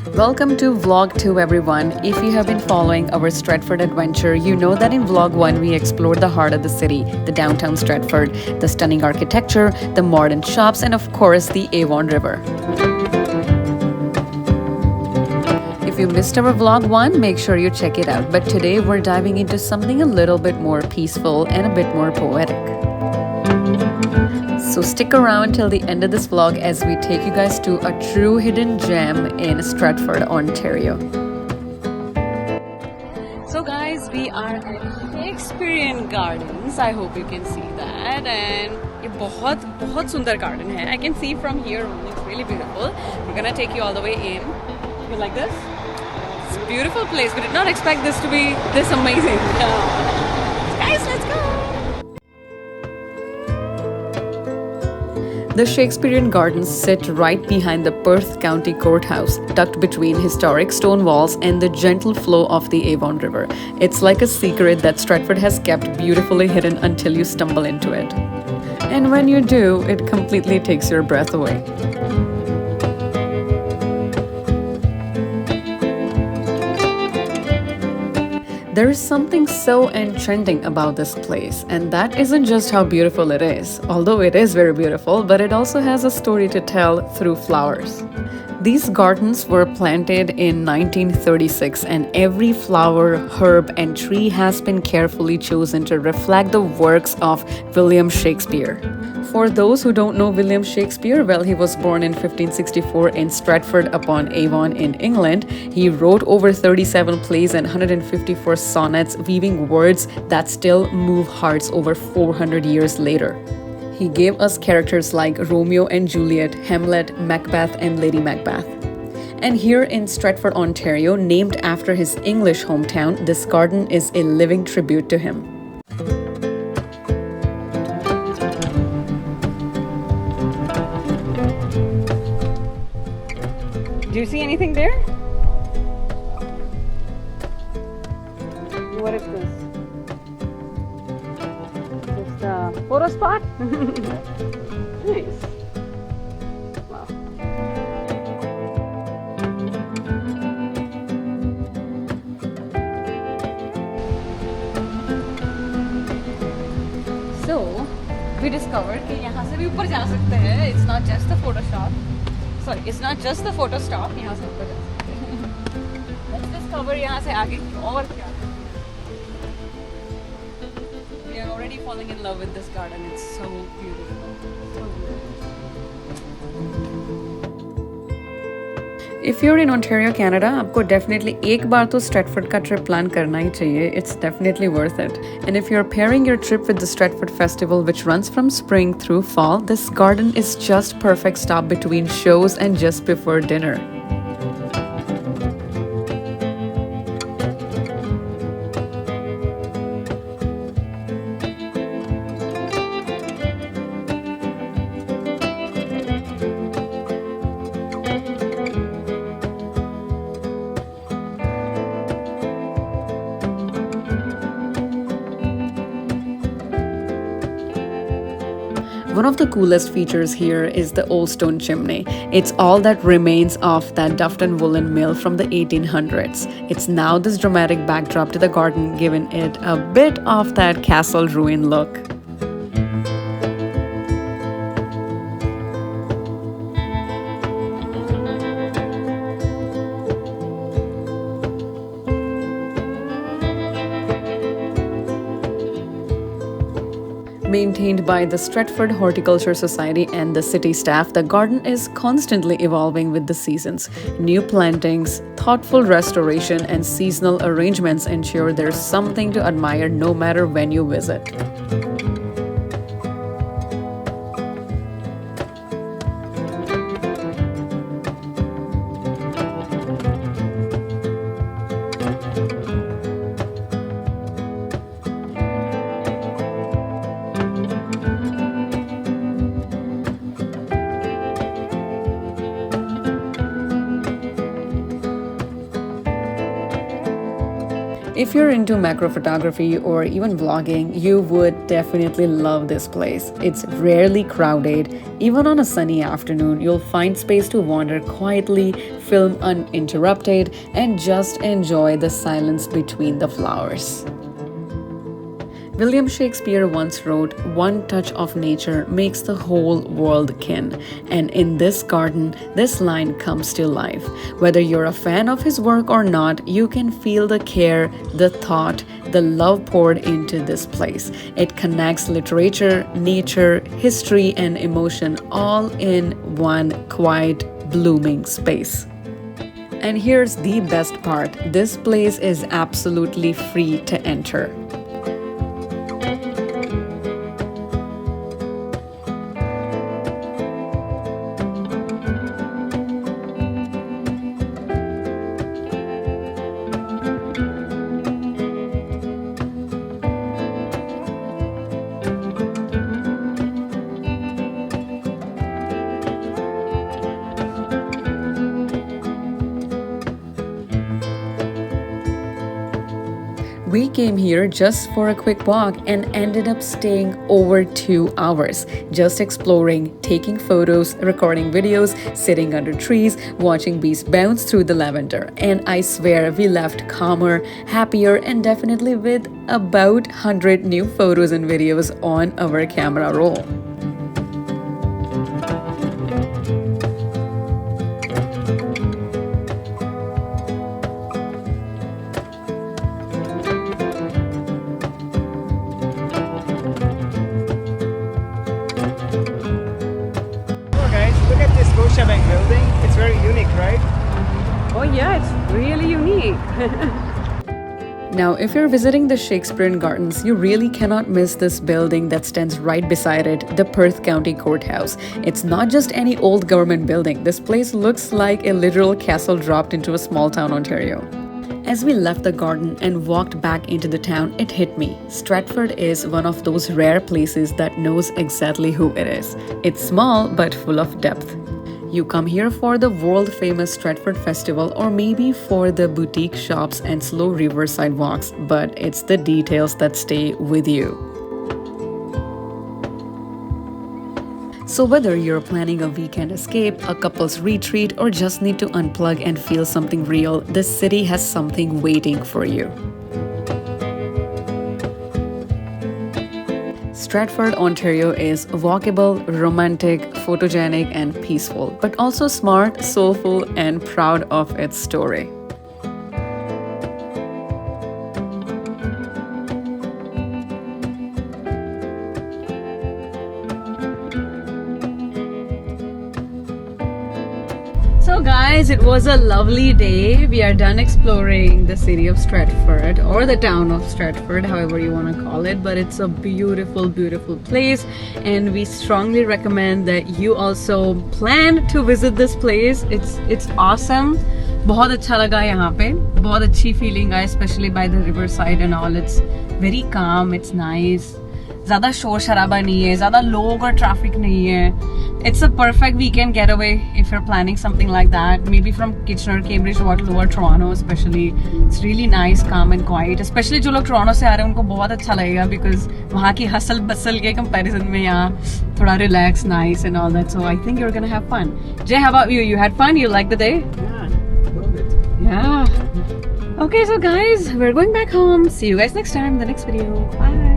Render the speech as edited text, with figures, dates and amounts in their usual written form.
Welcome to Vlog 2, everyone. If you have been following our Stratford adventure, you know that in Vlog 1 we explored the heart of the city, the downtown Stratford, the stunning architecture, the modern shops, and of course the Avon River. If you missed our Vlog 1, make sure you check it out. But today we're diving into something a little bit more peaceful and a bit more poetic. So stick around till the end of this vlog as we take you guys to a true hidden gem in Stratford, Ontario. So guys, we are at Shakespeare Gardens. I hope you can see that. And ये बहुत सुंदर garden है. I can see from here only. It's really beautiful. We're gonna take you all the way in. You like this? It's a beautiful place. We did not expect this to be this amazing. Guys, let's go! The Shakespeare Gardens sit right behind the Perth County Courthouse, tucked between historic stone walls and the gentle flow of the Avon River. It's like a secret that Stratford has kept beautifully hidden until you stumble into it. And when you do, it completely takes your breath away. There is something so enchanting about this place, and that isn't just how beautiful it is, although it is very beautiful, but it also has a story to tell through flowers. These gardens were planted in 1936, and every flower, herb, and tree has been carefully chosen to reflect the works of William Shakespeare. For those who don't know William Shakespeare, well, he was born in 1564 in Stratford upon Avon in England. He wrote over 37 plays and 154 sonnets, weaving words that still move hearts over 400 years later. He gave us characters like Romeo and Juliet, Hamlet, Macbeth, and Lady Macbeth. And here in Stratford, Ontario, named after his English hometown, this garden is a living tribute to him. Do you see anything there? What is this? Just a photo spot? Nice. Wow. So, we discovered कि यहाँ से भी ऊपर जा सकते हैं. It's not just a photo shop. Sorry, it's not just the photo stop. यहाँ से ऊपर जा सकते हैं. Let's discover यहाँ से आगे और क्या. We are already falling in love with this garden. It's so beautiful. So beautiful. If you're in Ontario, Canada, आपको definitely एक बार तो Stratford का trip plan करना ही चाहिए. It's definitely worth it. And if you're pairing your trip with the Stratford Festival, which runs from spring through fall, this garden is just perfect stop between shows and just before dinner. One of the coolest features here is the old stone chimney. It's all that remains of that Dufton woolen mill from the 1800s. It's now this dramatic backdrop to the garden, giving it a bit of that castle ruin look. Maintained by the Stratford Horticulture Society and the city staff, the garden is constantly evolving with the seasons. New plantings, thoughtful restoration, and seasonal arrangements ensure there's something to admire no matter when you visit. If you're into macro photography or even vlogging, you would definitely love this place. It's rarely crowded. Even on a sunny afternoon, you'll find space to wander quietly, film uninterrupted, and just enjoy the silence between the flowers. William Shakespeare once wrote, "One touch of nature makes the whole world kin." And in this garden, this line comes to life. Whether you're a fan of his work or not, you can feel the care, the thought, the love poured into this place. It connects literature, nature, history, and emotion all in one quiet, blooming space. And here's the best part. This place is absolutely free to enter. We came here just for a quick walk and ended up staying over 2 hours, just exploring, taking photos, recording videos, sitting under trees, watching bees bounce through the lavender. And I swear we left calmer, happier, and definitely with about 100 new photos and videos on our camera roll. Bank building. It's very unique, right? Oh yeah, it's really unique. Now, if you're visiting the Shakespeare Gardens, you really cannot miss this building that stands right beside it, the Perth County Courthouse. It's not just any old government building. This place looks like a literal castle dropped into a small town, Ontario. As we left the garden and walked back into the town, it hit me. Stratford is one of those rare places that knows exactly who it is. It's small but full of depth. You come here for the world-famous Stratford Festival or maybe for the boutique shops and slow riverside walks, but it's the details that stay with you. So whether you're planning a weekend escape, a couple's retreat, or just need to unplug and feel something real, this city has something waiting for you. Stratford, Ontario is walkable, romantic, photogenic, and peaceful, but also smart, soulful, and proud of its story. So guys, it was a lovely day. We are done exploring the city of Stratford, or the town of Stratford, however you want to call it, but it's a beautiful, beautiful place, and we strongly recommend that you also plan to visit this place. It's awesome. बहुत अच्छा लगा यहाँ पे, बहुत अच्छी feeling I, especially by the riverside and all. It's very calm, it's nice. ज़्यादा शोर शराबा नहीं है, ज़्यादा लोग और ट्रैफिक नहीं है. It's a perfect weekend getaway if you're planning something like that. Maybe from Kitchener, Cambridge, Waterloo or Toronto especially. It's really nice, calm and quiet. Especially जो लोग Toronto से आ रहे हैं उनको बहुत अच्छा लगेगा because वहाँ की हसल बसल के comparison में यहाँ थोड़ा relax, nice and all that. So I think you're gonna have fun. Jay, how about you? You had fun? You liked the day? Yeah, love it. Yeah. Okay, so guys, we're going back home. See you guys next time in the next video. Bye.